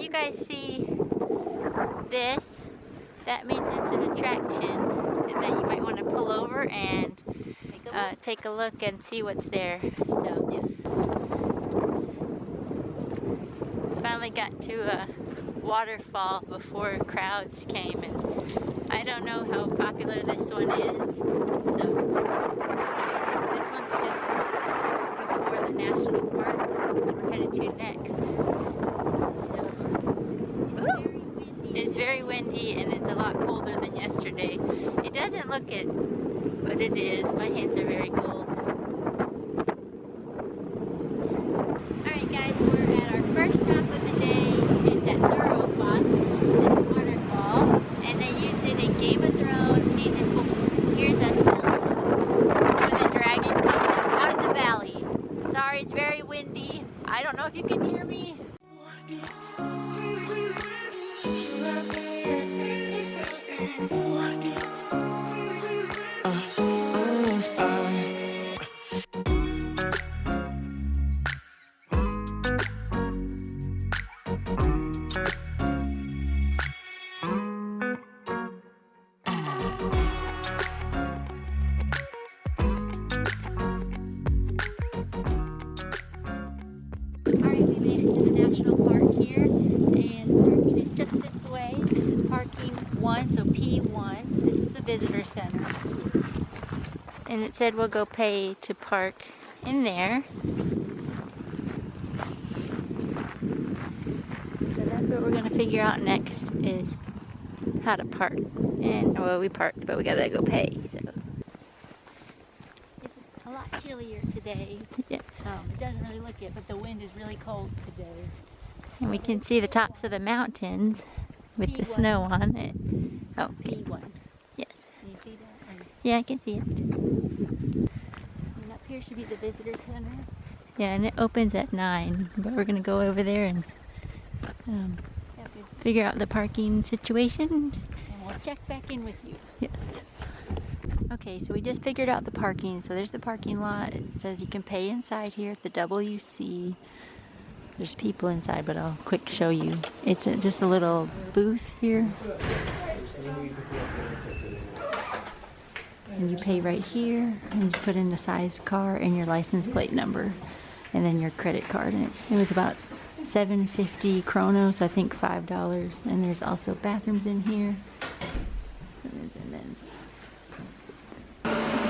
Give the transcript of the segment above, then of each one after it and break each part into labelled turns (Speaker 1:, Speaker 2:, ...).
Speaker 1: you guys see this? That means it's an attraction and that you might want to pull over and take a look and see what's there. So yeah. Finally got to a waterfall before crowds came, and I don't know how popular this one is. So this one's just before the national park we're headed to next. So it's very windy and it's a lot colder than yesterday. It doesn't look it, but it is. My hands are very cold. Alright guys, we're at our first stop of the day. It's at Thorufoss, this waterfall, and they used it in Game of Thrones season 4. Here's a still shot. That's where the dragon comes out of the valley. Sorry, it's very windy. I don't know if you can hear me. Alright, we made it to the national park here, and parking is just this way. This is parking 1, so P1. This is the visitor center. And it said we'll go pay to park in there. So that's what we're going to figure out next, is how to park. And, well, we parked, but we got to go pay. So it's a lot chillier today. Yes. It doesn't really look it, but the wind is really cold today. And we can see the tops of the mountains with P1. The snow on it. Oh, okay. P1. Yes. Can you see that? Yeah, I can see it. And up here should be the visitor center. Yeah, and it opens at 9, but we're going to go over there and figure out the parking situation. And we'll check back in with you. Yes. Okay, so we just figured out the parking. So there's the parking lot. It says you can pay inside here at the WC. There's people inside, but I'll quick show you. It's just a little booth here. And you pay right here. And you just put in the size car and your license plate number. And then your credit card. And it was about 7.50 kronos, I think $5. And there's also bathrooms in here.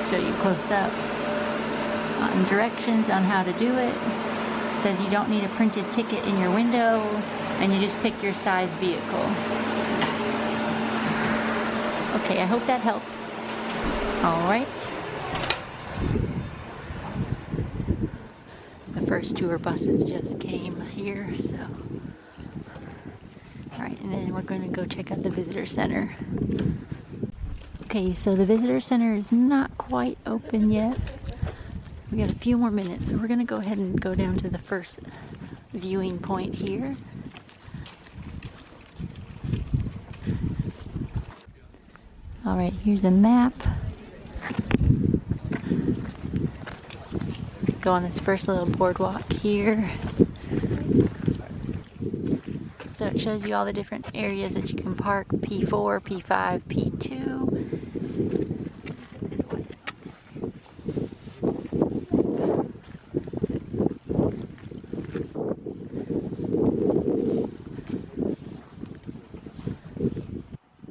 Speaker 1: Show you close up on directions on how to do it. It says you don't need a printed ticket in your window, and you just pick your size vehicle. Okay, I hope that helps. Alright. The first tour buses just came here, so. Alright, and then we're going to go check out the visitor center. Okay, so the visitor center is not quite open yet. We got a few more minutes, so we're going to go ahead and go down to the first viewing point here. Alright, here's a map. Go on this first little boardwalk here. So it shows you all the different areas that you can park. P4, P5, P2.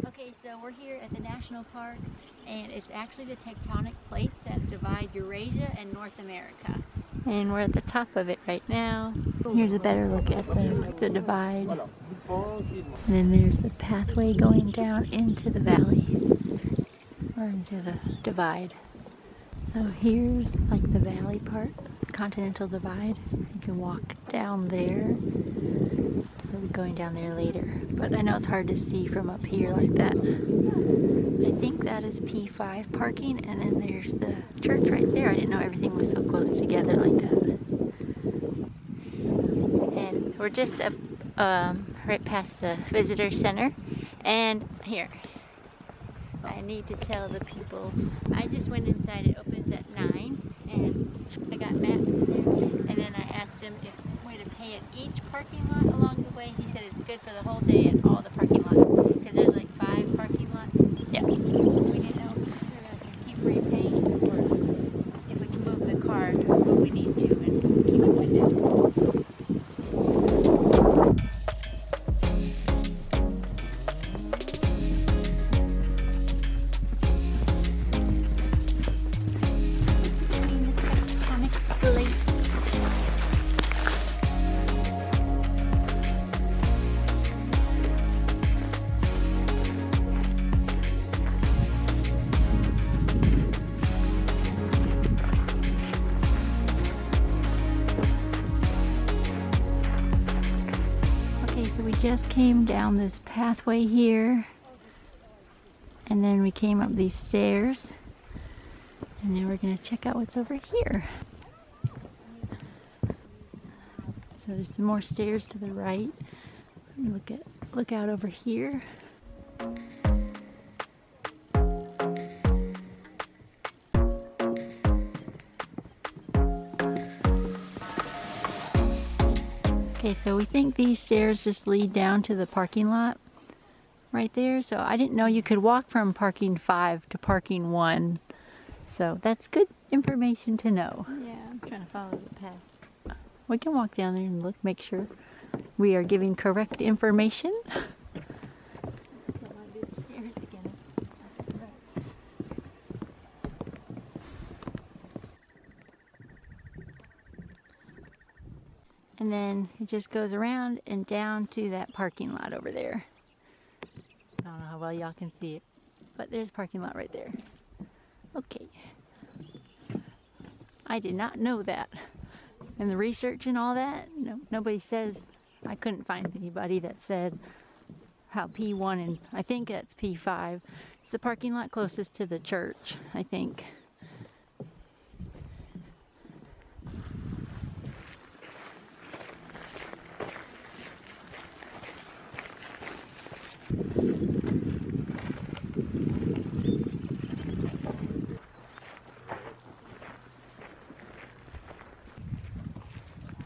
Speaker 1: Okay, so we're here at the National Park, and it's actually the tectonic plates that divide Eurasia and North America. And we're at the top of it right now. Here's a better look at the divide. And then there's the pathway going down into the valley, or into the divide. So here's like the valley part, the continental divide. You can walk down there. We'll be going down there later, but I know it's hard to see from up here like that. I think that is P5 parking, and then there's the church right there. I didn't know everything was so close together like that. And we're just up right past the visitor center, and here, I need to tell the people, I just went inside. It opens at 9, and I got maps in there, and then I asked him if way to pay at each parking lot along the way. He said it's good for the whole day at all the parking lots, because there's like 5 parking lots.
Speaker 2: Yeah.
Speaker 1: We didn't know if we should keep repaying or if we can move the car when we need to and keep it winded.
Speaker 2: We just came down this pathway here, and then we came up these stairs, and then we're going to check out what's over here. So there's some more stairs to the right. Let me look out over here. Okay, so we think these stairs just lead down to the parking lot right there. So I didn't know you could walk from parking 5 to parking 1. So that's good information to know.
Speaker 1: Yeah, I'm trying to follow the path.
Speaker 2: We can walk down there and look, make sure we are giving correct information.
Speaker 1: I want to do the stairs again.
Speaker 2: And then it just goes around and down to that parking lot over there. I don't know how well y'all can see it, but there's a parking lot right there. Okay. I did not know that. And the research and all that, nobody says, I couldn't find anybody that said how P1 and I think that's P5. It's the parking lot closest to the church, I think.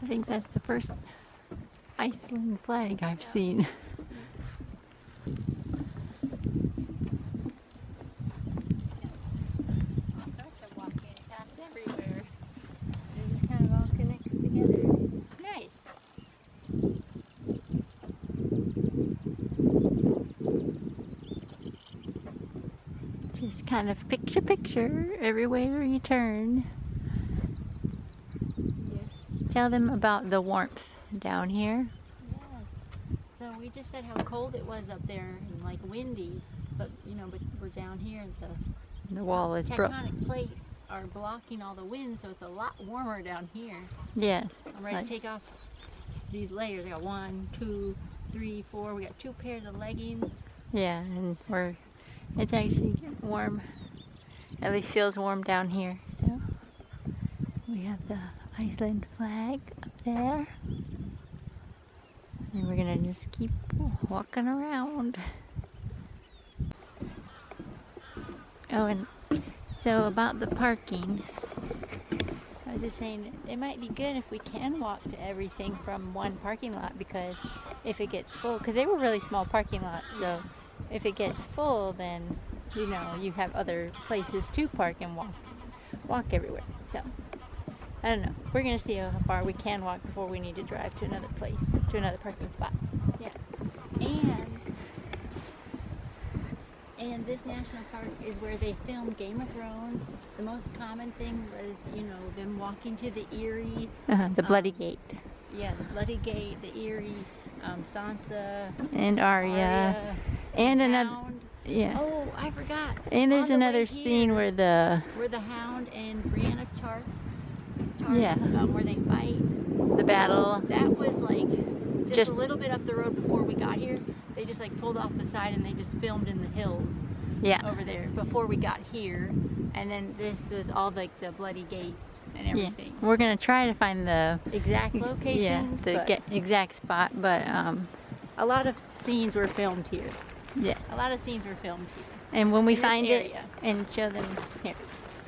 Speaker 2: I think that's the first Iceland flag I've seen.
Speaker 1: Everywhere. It just kind of all connects together. Nice.
Speaker 2: Just kind of picture everywhere you turn. Tell them about the warmth down here.
Speaker 1: Yes. So we just said how cold it was up there and like windy, but but we're down here.
Speaker 2: The wall is broken.
Speaker 1: Tectonic plates are blocking all the wind, so it's a lot warmer down here.
Speaker 2: Yes.
Speaker 1: I'm ready to take off these layers. I got 1, 2, 3, 4. We got 2 pairs of leggings.
Speaker 2: Yeah, and it's actually getting warm. At least feels warm down here. So we have the Iceland flag up there, and we're gonna just keep walking around. Oh, and so about the parking, I was just saying it might be good if we can walk to everything from one parking lot, because if it gets full, because they were really small parking lots, so if it gets full, then you have other places to park and walk everywhere. So I don't know. We're going to see how far we can walk before we need to drive to another place, to another parking spot.
Speaker 1: Yeah. And this national park is where they filmed Game of Thrones. The most common thing was, them walking to the Erie.
Speaker 2: The Bloody Gate.
Speaker 1: Yeah, the Bloody Gate, the Erie, Sansa.
Speaker 2: And Arya. And another.
Speaker 1: Hound.
Speaker 2: Yeah.
Speaker 1: Oh, I forgot.
Speaker 2: And there's another scene where the
Speaker 1: Hound and Brienne of Tarth.
Speaker 2: Yeah.
Speaker 1: Where they fight.
Speaker 2: The battle.
Speaker 1: That was like just a little bit up the road before we got here. They just like pulled off the side and they just filmed in the hills.
Speaker 2: Yeah.
Speaker 1: Over there before we got here. And then this was all like the Bloody Gate and everything.
Speaker 2: Yeah. We're gonna try to find the
Speaker 1: exact location.
Speaker 2: Yeah, the exact spot, but
Speaker 1: a lot of scenes were filmed here.
Speaker 2: Yes.
Speaker 1: A lot of scenes were filmed here.
Speaker 2: And when we
Speaker 1: in
Speaker 2: find
Speaker 1: this
Speaker 2: it
Speaker 1: area.
Speaker 2: and show them here.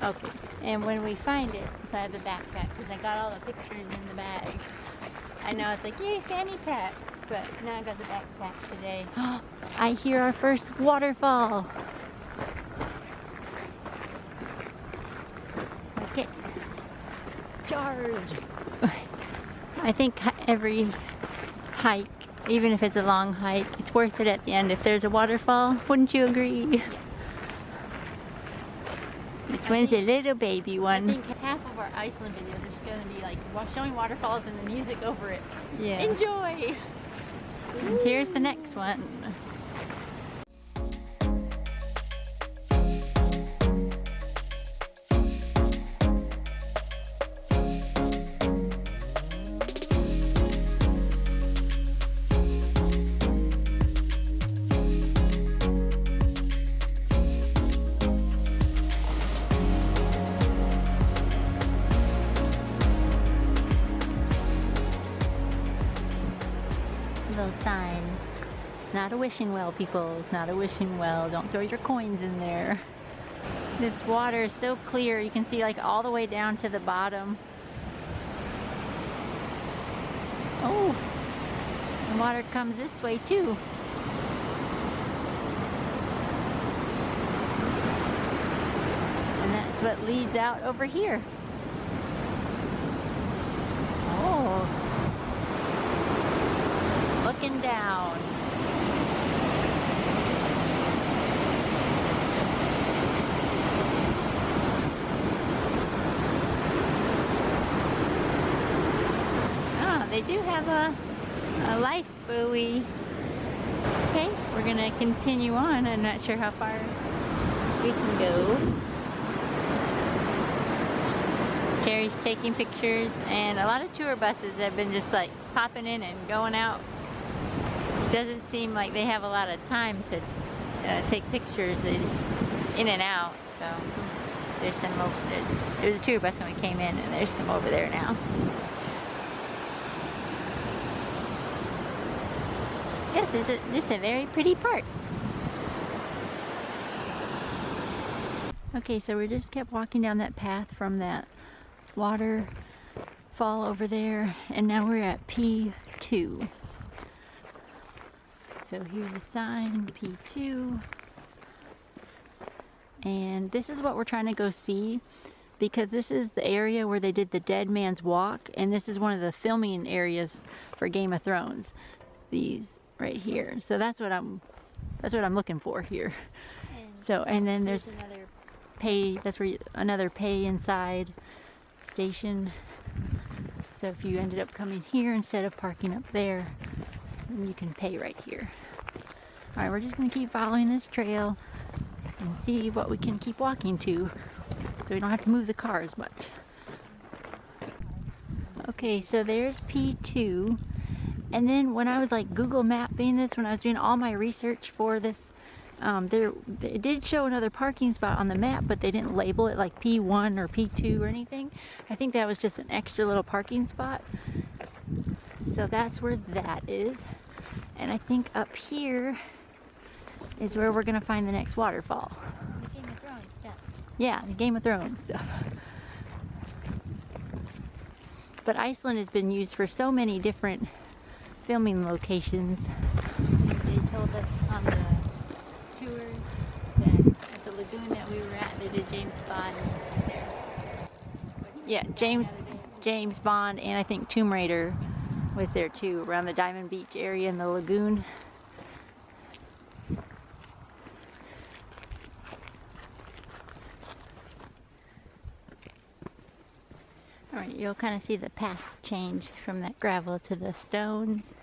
Speaker 1: Okay.
Speaker 2: And when we find it, so I have the backpack because I got all the pictures in the bag. I know, it's like, yay, fanny pack. but now I got the backpack today. I hear our first waterfall. Okay. Charge. I think every hike, even if it's a long hike, it's worth it at the end if there's a waterfall. Wouldn't you agree?
Speaker 1: Yeah.
Speaker 2: This one's a little baby one.
Speaker 1: I think half of our Iceland videos is going to be like showing waterfalls and the music over it.
Speaker 2: Yeah.
Speaker 1: Enjoy!
Speaker 2: And here's the next one. Little sign. It's not a wishing well, people. It's not a wishing well. Don't throw your coins in there. This water is so clear. You can see like all the way down to the bottom. Oh, and water comes this way too. And that's what leads out over here. Oh. Looking down. Oh, they do have a life buoy. Okay, we're gonna continue on. I'm not sure how far we can go. Kari's taking pictures, and a lot of tour buses have been just like popping in and going out. Doesn't seem like they have a lot of time to take pictures. They just in and out. So there's some over there. There's a tour bus when we came in, and there's some over there now. Yes, it's just a very pretty park. Okay, so we just kept walking down that path from that waterfall over there, and now we're at P2. So here's the sign, P2. And this is what we're trying to go see, because this is the area where they did the Dead Man's Walk, and this is one of the filming areas for Game of Thrones. These right here. So that's what I'm looking for here. And then there's
Speaker 1: another
Speaker 2: pay, that's where another pay inside station. So if you ended up coming here instead of parking up there, then you can pay right here. Alright, we're just going to keep following this trail and see what we can keep walking to, so we don't have to move the car as much. Okay, so there's P2. And then when I was like Google mapping this, when I was doing all my research for this, it did show another parking spot on the map, but they didn't label it like P1 or P2 or anything. I think that was just an extra little parking spot. So that's where that is. And I think up here is where we're gonna find the next waterfall.
Speaker 1: the Game of Thrones stuff.
Speaker 2: Yeah, the Game of Thrones stuff. But Iceland has been used for so many different filming locations. They told us on the tour that at the lagoon that we were at, they did James Bond there. Yeah, James Bond, and I think Tomb Raider was there too, around the Diamond Beach area in the lagoon. Alright, you'll kind of see the path change from that gravel to the stones.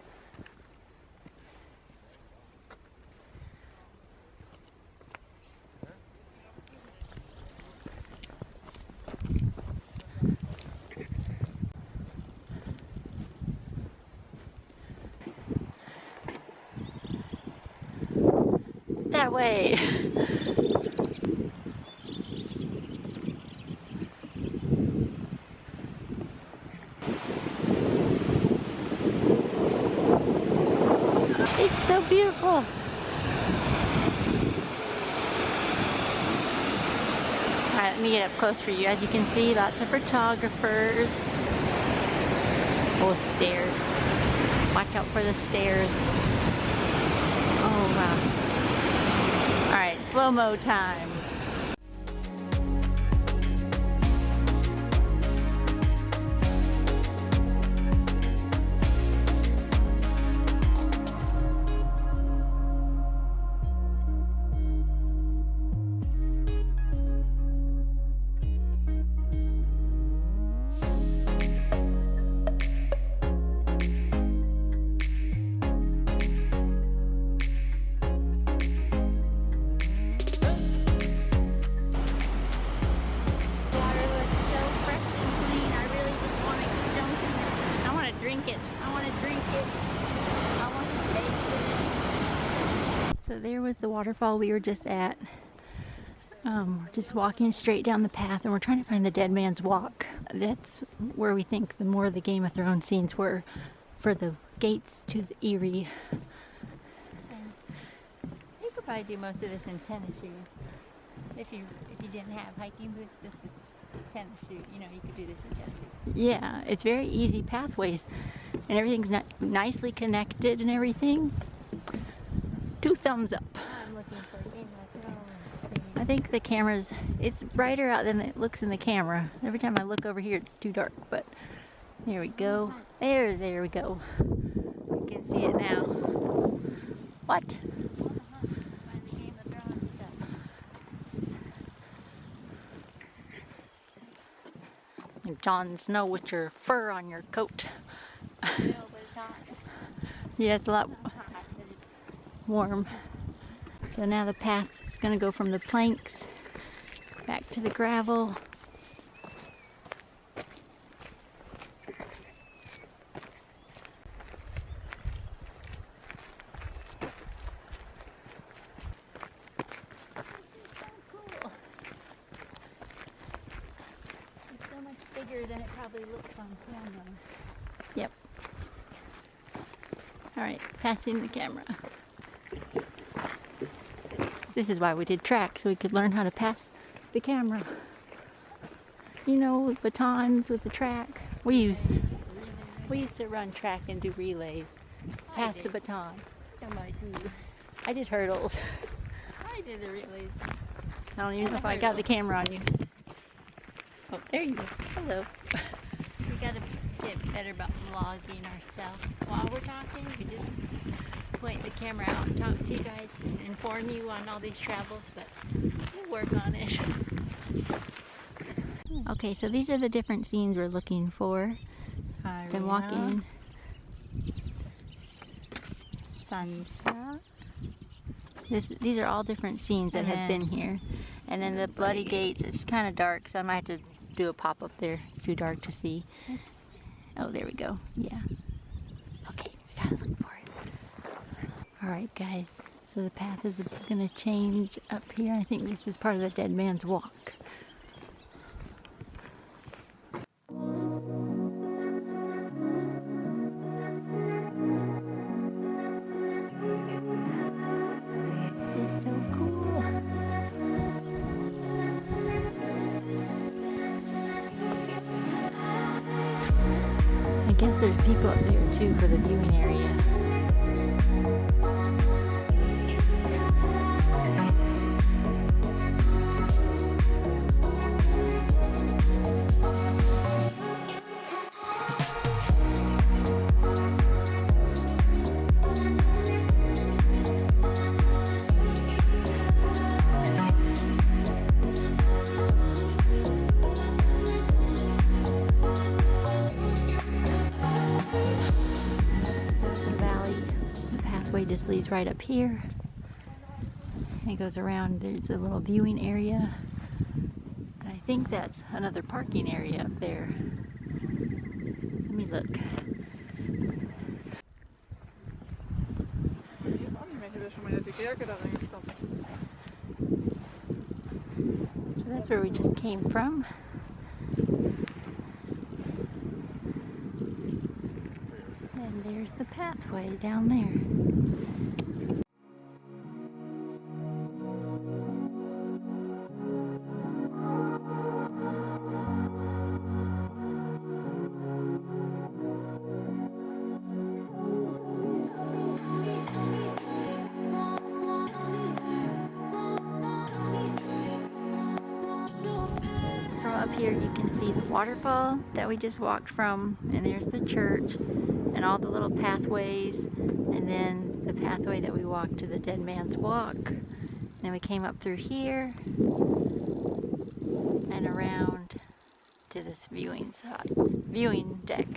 Speaker 2: That way! It's so beautiful. All right, let me get up close for you. As you can see, lots of photographers. Oh, stairs. Watch out for the stairs. Oh wow. Alright, slow-mo time. So there was the waterfall we were just at. We're just walking straight down the path and we're trying to find the Dead Man's Walk. That's where we think the more of the Game of Thrones scenes were for the gates to the Erie. And you could probably do most of this in tennis shoes. If you didn't have hiking boots, this is tennis shoe. You know, you could do this in tennis shoes. Yeah, it's very easy pathways and everything's nicely connected and everything. 2 thumbs up. I'm looking for Game of Thrones. I think the camera's, it's brighter out than it looks in the camera. Every time I look over here it's too dark, but there we go. There we go. You can see it now. What? Find the Game of Thrones stuff. And Jon Snow with your fur on your coat. No, but it's hot. Yeah, it's a lot warm. So now the path is going to go from the planks back to the gravel. Cool. It's so much bigger than it probably looks on camera. Yep. Alright, passing the camera. This is why we did track, so we could learn how to pass the camera. You know, with batons, with the track. We used to run track and do relays. Pass the baton. I did hurdles. I did the relays. I don't even know if I got the camera on you. Oh, there you go. Hello. We gotta get better about vlogging ourselves. While we're talking, we just point the camera out and talk to you guys and inform you on all these travels, but we'll work on it. Okay, so these are the different scenes we're looking for. Been walking. Sunset. These are all different scenes that have been here. And then the Bloody Gates, it's kind of dark, so I might have to do a pop up there. It's too dark to see. Oh, there we go. Yeah. Okay, we gotta look for it. Alright guys, so the path is gonna change up here. I think this is part of the Dead Man's Walk. This is so cool. I guess there's people up there too for the viewing area. Just leads right up here. It goes around, there's a little viewing area. And I think that's another parking area up there. Let me look. So that's where we just came from. And there's the pathway down there. here you can see the waterfall that we just walked from, and there's the church and all the little pathways, and then the pathway that we walked to the Dead Man's Walk. Then we came up through here and around to this viewing deck.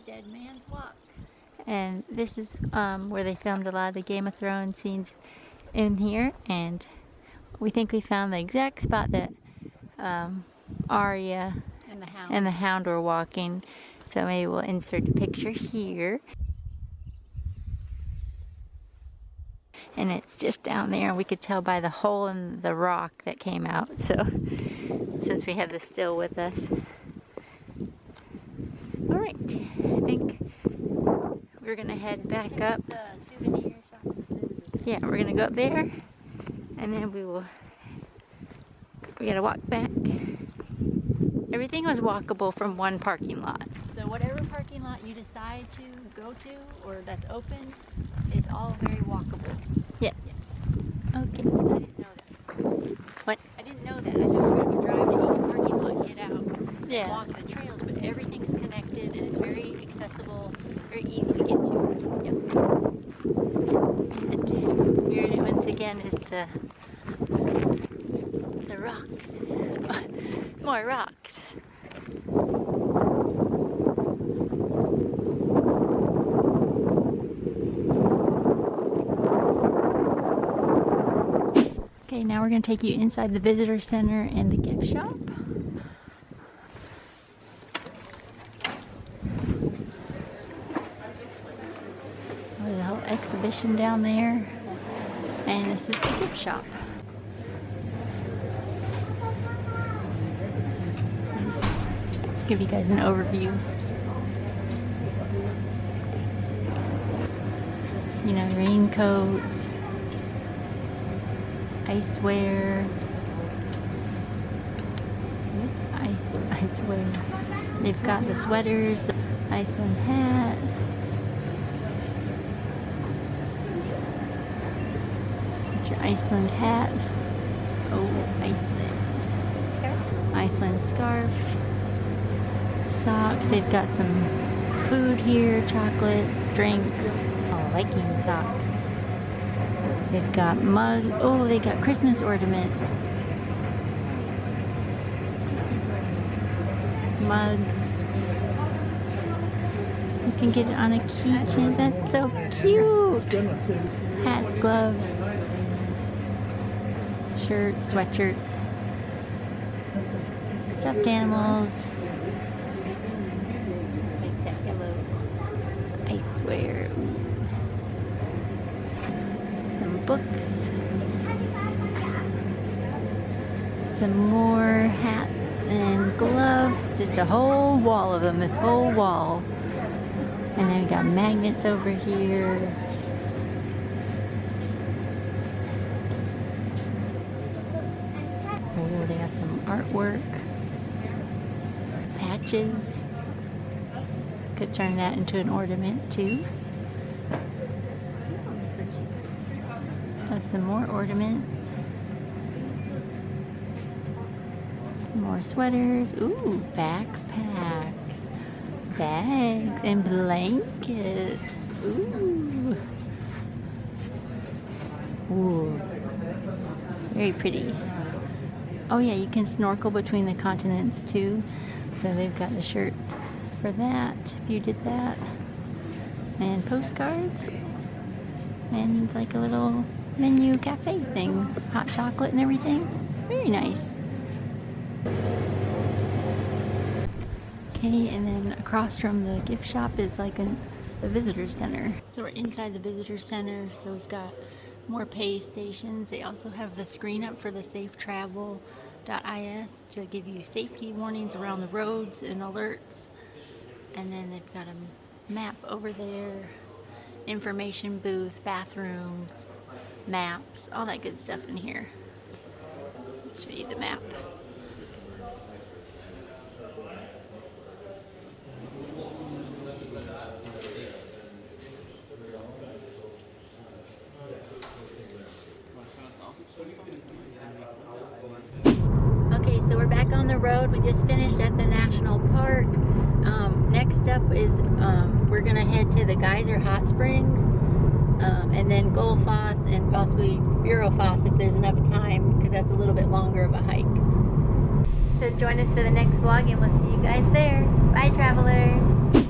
Speaker 1: Dead Man's Walk.
Speaker 2: And this is where they filmed a lot of the Game of Thrones scenes in here, and we think we found the exact spot that Arya and the Hound were walking, so maybe we'll insert a picture here. And it's just down there, and we could tell by the hole in the rock that came out, so since we have the still with us. Alright, I think we're gonna head back up.
Speaker 1: The souvenir shop.
Speaker 2: Yeah, we're gonna go up there, and then we gotta walk back. Everything was walkable from one parking lot.
Speaker 1: So whatever parking lot you decide to go to, or that's open, it's all very walkable.
Speaker 2: Yes. Okay.
Speaker 1: I didn't know that.
Speaker 2: What?
Speaker 1: I didn't know that. I thought we were going to drive to each parking lot, get out,
Speaker 2: Yeah.
Speaker 1: and walk the trails, but everything's connected and it's very accessible, very easy to get to.
Speaker 2: Yep. And here it once again is the rocks. More rocks. Okay, now we're going to take you inside the visitor center and the gift shop. There's a whole exhibition down there, and this is the gift shop. Let's give you guys an overview. You know, raincoats, icewear, icewear. They've got the sweaters, the Iceland hats. Get your Iceland hat. Oh, Iceland scarf. Socks. They've got some food here, chocolates, drinks. Oh, Viking socks. They've got mugs. Oh, they got Christmas ornaments. Mugs. You can get it on a keychain. That's so cute. Hats, gloves, shirts, sweatshirts, stuffed animals. Like that yellow icewear. Some books. Some more hats and gloves. Just a whole wall of them. This whole wall. And then we got magnets over here. Oh, they got some artwork. Patches. Could turn that into an ornament too. Some more ornaments. Some more sweaters. Ooh, backpacks. Bags and blankets. Ooh. Ooh. Very pretty. Oh yeah, you can snorkel between the continents too. So they've got the shirt for that, if you did that. And postcards. And like a little menu cafe thing. Hot chocolate and everything. Very nice. Okay, and then across from the gift shop is like the visitor center. So we're inside the visitor center, so we've got more pay stations. They also have the screen up for the safetravel.is to give you safety warnings around the roads and alerts. And then they've got a map over there, information booth, bathrooms, maps, all that good stuff in here. Show you the map. Okay, so we're back on the road. We just finished at the national park. Next up is we're gonna head to the Geyser Hot Springs, and then Gullfoss and possibly Eurofoss if there's enough time, because that's a little bit longer of a hike. So join us for the next vlog and we'll see you guys there. Bye, travelers.